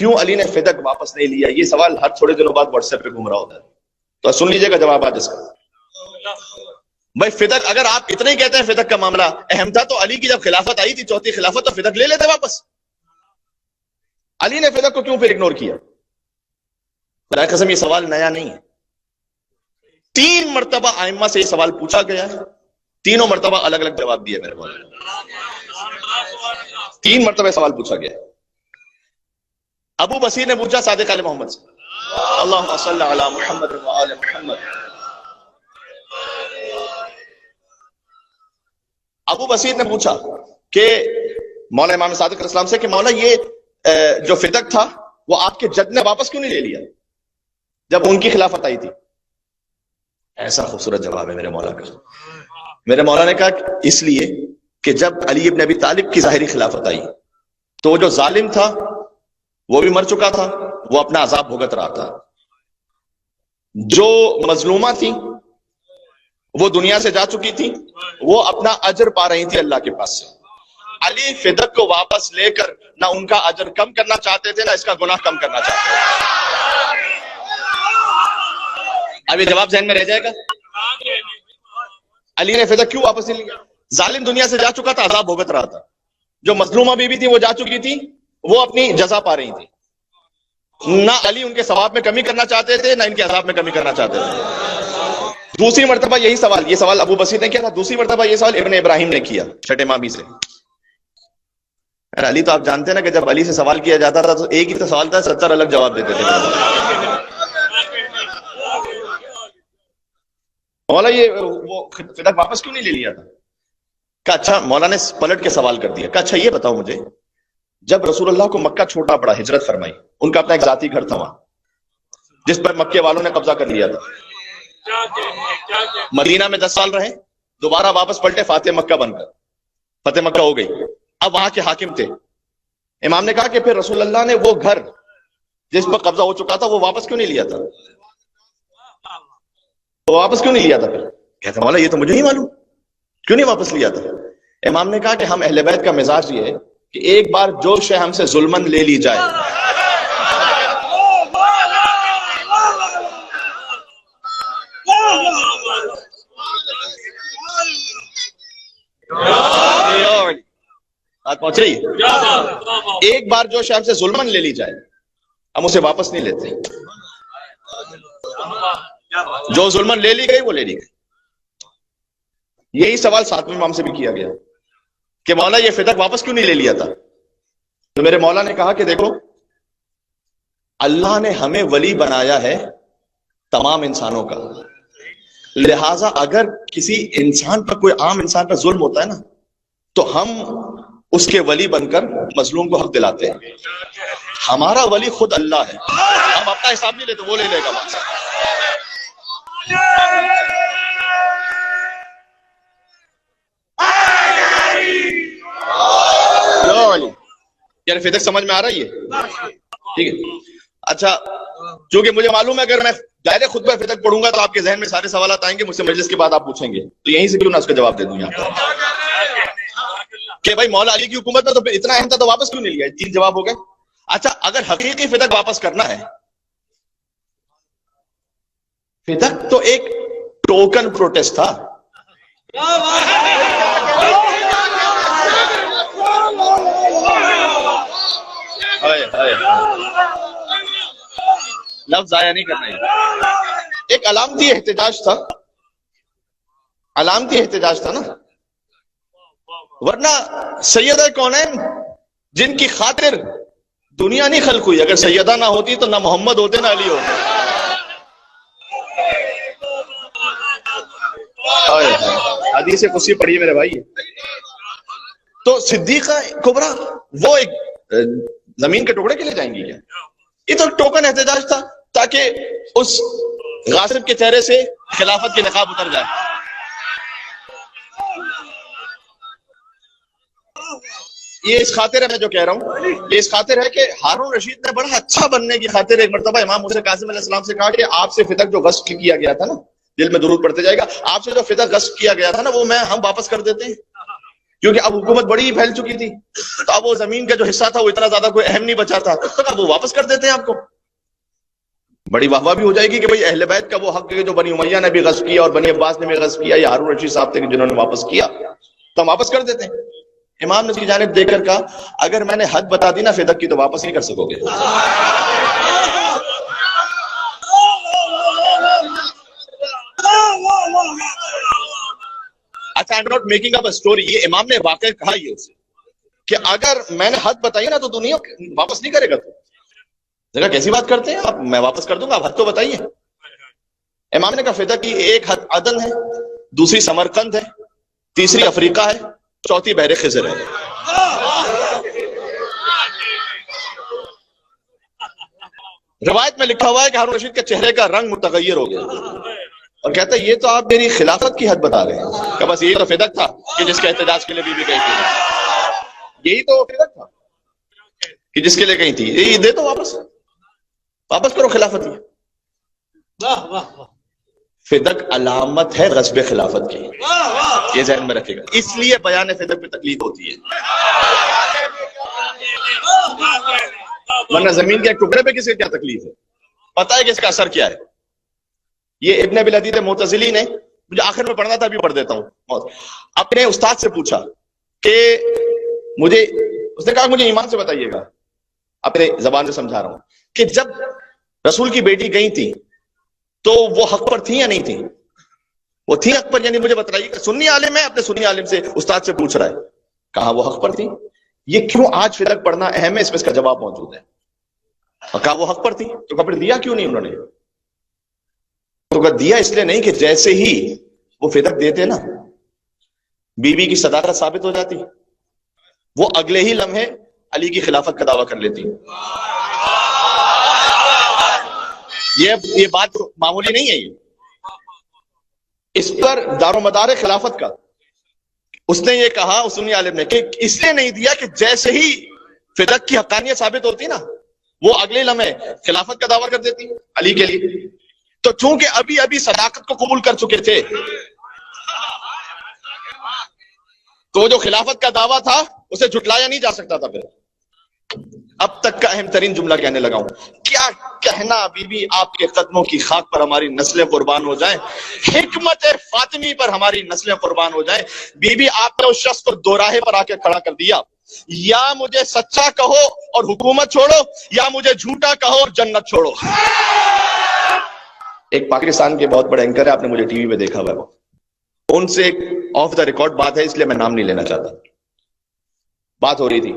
کیوں علی نے فدق واپس نہیں لیا؟ یہ سوال ہر تھوڑے دنوں بعد واٹس ایپ پہ گھوم رہا ہوتا ہے، تو سن لیجئے گا جواب آج اس کا۔ بھائی فدق، اگر آپ اتنے ہی کہتے ہیں فدق کا معاملہ اہم تھا تو علی کی جب خلافت آئی تھی، چوتھی خلافت، تو فدق لے لیتے واپس۔ علی نے فدق کو کیوں پھر اگنور کیا؟ خدا قسم یہ سوال نیا نہیں ہے، 3 مرتبہ ائمہ سے یہ سوال پوچھا گیا ہے، تینوں مرتبہ الگ الگ جواب دیا میرے مولانا، 3 مرتبہ سوال پوچھا گیا۔ ابو بصیر نے پوچھا صادق علیہ محمد سے، اللہم صلی علی محمد وآل محمد۔ ابو بصیر نے پوچھا کہ مولا امام صادق علیہ السلام سے کہ مولا یہ جو فدق تھا وہ آپ کے جد نے واپس کیوں نہیں لے لیا جب ان کی خلافت آئی تھی؟ ایسا خوبصورت جواب ہے میرے مولا کا۔ میرے مولا نے کہا اس لیے کہ جب علی ابن ابی طالب کی ظاہری خلافت آئی تو وہ جو ظالم تھا وہ بھی مر چکا تھا، وہ اپنا عذاب بھگت رہا تھا، جو مظلومہ تھی وہ دنیا سے جا چکی تھی، وہ اپنا اجر پا رہی تھی اللہ کے پاس سے۔ علی فدق کو واپس لے کر نہ ان کا اجر کم کرنا چاہتے تھے، نہ اس کا گناہ کم کرنا چاہتے تھے۔ اب یہ جواب ذہن میں رہ جائے گا؟ علی نے فدق کیوں واپس نہیں لیا؟ ظالم دنیا سے جا چکا تھا، عذاب بھگت رہا تھا، جو مظلومہ بیوی تھی وہ جا چکی تھی، وہ اپنی جزا پا رہی تھی۔ نہ علی ان کے ثواب میں کمی کرنا چاہتے تھے، نہ ان کے عذاب میں کمی کرنا چاہتے تھے۔ دوسری مرتبہ یہی سوال، یہ سوال ابو بصیر نے کیا تھا، دوسری مرتبہ یہ سوال ابن ابراہیم نے کیا چھٹے مابی سے۔ علی تو آپ جانتے ہیں نا کہ جب علی سے سوال کیا جاتا تھا تو ایک ہی تو سوال تھا، 70 الگ جواب دیتے تھے۔ مولا یہ وہ فدق واپس کیوں نہیں لے لیا تھا؟ کہا اچھا، مولا نے پلٹ کے سوال کر دیا، کہا اچھا یہ بتاؤ مجھے، جب رسول اللہ کو مکہ چھوڑنا پڑا، ہجرت فرمائی، ان کا اپنا ایک ذاتی گھر تھا وہاں جس پر مکے والوں نے قبضہ کر لیا تھا، مدینہ میں 10 سال رہے، دوبارہ واپس پلٹے فاتح مکہ بن کر، فتح مکہ ہو گئی، اب وہاں کے حاکم تھے۔ امام نے کہا کہ پھر رسول اللہ نے وہ گھر جس پر قبضہ ہو چکا تھا وہ واپس کیوں نہیں لیا تھا؟ وہ واپس کیوں نہیں لیا تھا؟ پھر کہتا مولا یہ تو مجھے نہیں معلوم، کیوں نہیں واپس لیا تھا؟ امام نے کہا کہ ہم اہل بیت کا مزاج یہ ہے کہ ایک بار جو شے ہم سے ظلمن لے لی جائے بات پہنچ رہی ہے، ایک بار جو شے ہم سے ظلمن لے لی جائے ہم اسے واپس نہیں لیتے، جو ظلمن لے لی گئی وہ لے لی گئی۔ یہی سوال 7ویں امام سے بھی کیا گیا کہ مولا یہ فدق واپس کیوں نہیں لے لیا تھا؟ تو میرے مولا نے کہا کہ دیکھو اللہ نے ہمیں ولی بنایا ہے تمام انسانوں کا، لہٰذا اگر کسی انسان پر، کوئی عام انسان پر ظلم ہوتا ہے نا تو ہم اس کے ولی بن کر مظلوم کو حق دلاتے ہیں۔ ہمارا ولی خود اللہ ہے، ہم اپنا حساب نہیں لیتے، وہ لے لے گا وہاں سے۔ یعنی فدق سمجھ میں آ رہی ہے؟ ٹھیک ہے، اچھا چونکہ مجھے معلوم ہے اگر میں دائرے خطبہ فدق پڑھوں گا تو آپ کے ذہن میں سارے سوالات آئیں گے، مجھ سے مجلس کے بعد آپ پوچھیں گے، تو یہیں سے کیوں نہ اس کا جواب دے دوں یہاں پر کہ بھائی مولا علی کی حکومت میں تو اتنا اہم تھا تو واپس کیوں نہیں لیا؟ 3 جواب ہو گئے۔ اچھا اگر حقیقی فدق واپس کرنا ہے، فدق تو ایک ٹوکن پروٹیسٹ تھا، لفظ ضائع نہیں کرنا ہے، ایک علامتی احتجاج تھا، علامتی احتجاج تھا نا، ورنہ سیدہ کونین جن کی خاطر دنیا نہیں خلق ہوئی، اگر سیدہ نہ ہوتی تو نہ محمد ہوتے نہ علی ہوتے۔ حدیث قدسی پڑھی میرے بھائی، تو صدیقہ کبریٰ وہ ایک زمین کے ٹکڑے کے لیے جائیں گی کیا؟ یہ تو ٹوکن احتجاج تھا تاکہ اس غاصب کے چہرے سے خلافت کی نقاب اتر جائے۔ یہ اس خاطر ہے، میں جو کہہ رہا ہوں یہ اس خاطر ہے کہ ہارون رشید نے بڑا اچھا بننے کی خاطر ایک مرتبہ امام موسیٰ کاظم علیہ السلام سے کہا کہ آپ سے فدق جو غصب کیا گیا تھا نا، دل میں درود پڑھتے جائے گا، آپ سے جو فدق غصب کیا گیا تھا نا وہ ہم واپس کر دیتے ہیں، کیونکہ اب حکومت بڑی ہی پھیل چکی تھی، تو اب وہ زمین کا جو حصہ تھا وہ اتنا زیادہ کوئی اہم نہیں بچا تھا، تو اب وہ واپس کر دیتے ہیں آپ کو. بڑی واہ واہ بھی ہو جائے گی کہ بھئی اہل بیت کا وہ حق ہے جو بنی امیہ نے بھی غصب کیا اور بنی عباس نے بھی غصب کیا، یا ہارون رشید صاحب تھے کہ جنہوں نے واپس کیا، تو ہم واپس کر دیتے ہیں. امام نے اس کی جانب دیکھ کر کہا اگر میں نے حد بتا دی نا فدق کی تو واپس نہیں کر سکو گے. اچھا، I'm not making up a story. یہ امام نے واقع کہا یہ اسے کہ اگر میں نے حد بتائی نا تو دنیا واپس نہیں کرے گا. تو کہا کیسی بات کرتے ہیں آپ، میں واپس کر دوں گا، آپ حد تو بتائیے. امام نے کہا فدق کی ایک حد عدن ہے، دوسری سمرقند ہے، تیسری افریقہ ہے، چوتھی بحر خضر ہے. روایت میں لکھا ہوا ہے کہ ہارون رشید کے چہرے کا رنگ متغیر ہو گیا اور کہتا ہے یہ تو آپ میری خلافت کی حد بتا رہے ہیں، کہ بس یہی تو فدق تھا کہ جس کے احتجاج کے لیے بی بی گئی تھی، یہی تو فدق تھا کہ جس کے لیے گئی تھی، یہ دے تو واپس کرو خلافت. فدق علامت ہے غصب خلافت کی، یہ ذہن میں رکھے گا، اس لیے بیان فدق پہ تکلیف ہوتی ہے. ورنہ زمین کے ایک ٹکڑے پہ کسی کیا تکلیف ہے؟ پتہ ہے کہ اس کا اثر کیا ہے. یہ ابن ابی العدید معتزلی نے، مجھے آخر میں پڑھنا تھا ابھی پڑھ دیتا ہوں، اپنے استاد سے پوچھا کہ اس نے کہا مجھے ایمان سے بتائیے گا، اپنے زبان سے سمجھا رہا ہوں، کہ جب رسول کی بیٹی گئی تھی تو وہ حق پر تھی یا نہیں تھی؟ وہ تھی حق پر، یعنی مجھے بتائیے کہ سنی عالم ہے، اپنے سنی عالم سے استاد سے پوچھ رہا ہے. کہا وہ حق پر تھی. یہ کیوں آج فدق پڑھنا اہم ہے، اس میں اس کا جواب موجود ہے. اور کہا وہ حق پر تھی، تو کپڑے دیا کیوں نہیں انہوں نے؟ تو کہا دیا اس لیے نہیں کہ جیسے ہی وہ فدق دیتے نا بی بی کی صداقت ثابت ہو جاتی، وہ اگلے ہی لمحے علی کی خلافت کا دعویٰ کر لیتی. یہ بات معمولی نہیں ہے، یہ اس پر دار و مدار خلافت کا. اس نے یہ کہا اس سنی عالم نے کہ اس لیے نہیں دیا کہ جیسے ہی فدق کی حقانیت ثابت ہوتی نا وہ اگلے لمحے خلافت کا دعویٰ کر دیتی علی کے لیے. تو چونکہ ابھی صداقت کو قبول کر چکے تھے تو جو خلافت کا دعویٰ تھا اسے جھٹلایا نہیں جا سکتا تھا. پھر اب تک کا اہم ترین جملہ کہنے لگا ہوں، کیا کہنا بی بی آپ کے قدموں کی خاک پر ہماری نسلیں قربان ہو جائیں، حکمت فاطمی پر ہماری نسلیں قربان ہو جائیں. بی بی آپ نے اس شخص کو دو راہے پر آ کے کھڑا کر دیا، یا مجھے سچا کہو اور حکومت چھوڑو، یا مجھے جھوٹا کہو اور جنت چھوڑو. ایک پاکستان کے بہت بڑے اینکر ہے، آپ نے مجھے ٹی وی پہ دیکھا ہوا ہے، ان سے ایک آف دا ریکارڈ بات ہے، اس لیے میں نام نہیں لینا چاہتا. بات ہو رہی تھی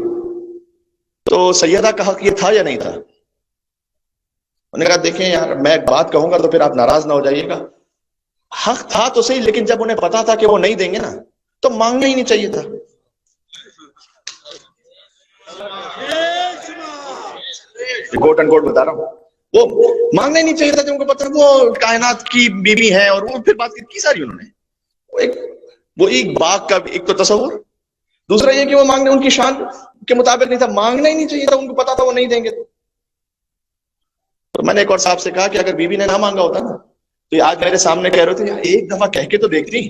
تو سیدہ کا حق یہ تھا یا نہیں تھا؟ انہوں نے کہا دیکھیں یار میں ایک بات کہوں گا تو پھر آپ ناراض نہ ہو جائیے گا، حق تھا تو صحیح، لیکن جب انہیں پتا تھا کہ وہ نہیں دیں گے نا تو مانگنا ہی نہیں چاہیے تھا. کوٹ ان کوٹ بتا رہا ہوں، وہ مانگنا ہی نہیں چاہیے تھا جب ان کو پتا وہ کائنات کی بیوی ہے. اور وہ پھر بات کی ساری انہوں نے وہ ایک باغ کا ایک تو تصور، دوسرا یہ کہ وہ مانگنے ان کی شان کے مطابق نہیں تھا، مانگنا ہی نہیں چاہیے تھا، ان کو پتا تھا وہ نہیں دیں گے. تو میں نے ایک اور صاحب سے کہا کہ اگر بیوی نے نہ مانگا ہوتا نا تو آج میرے سامنے کہہ رہے تھے ایک دفعہ کہہ کے تو دیکھتی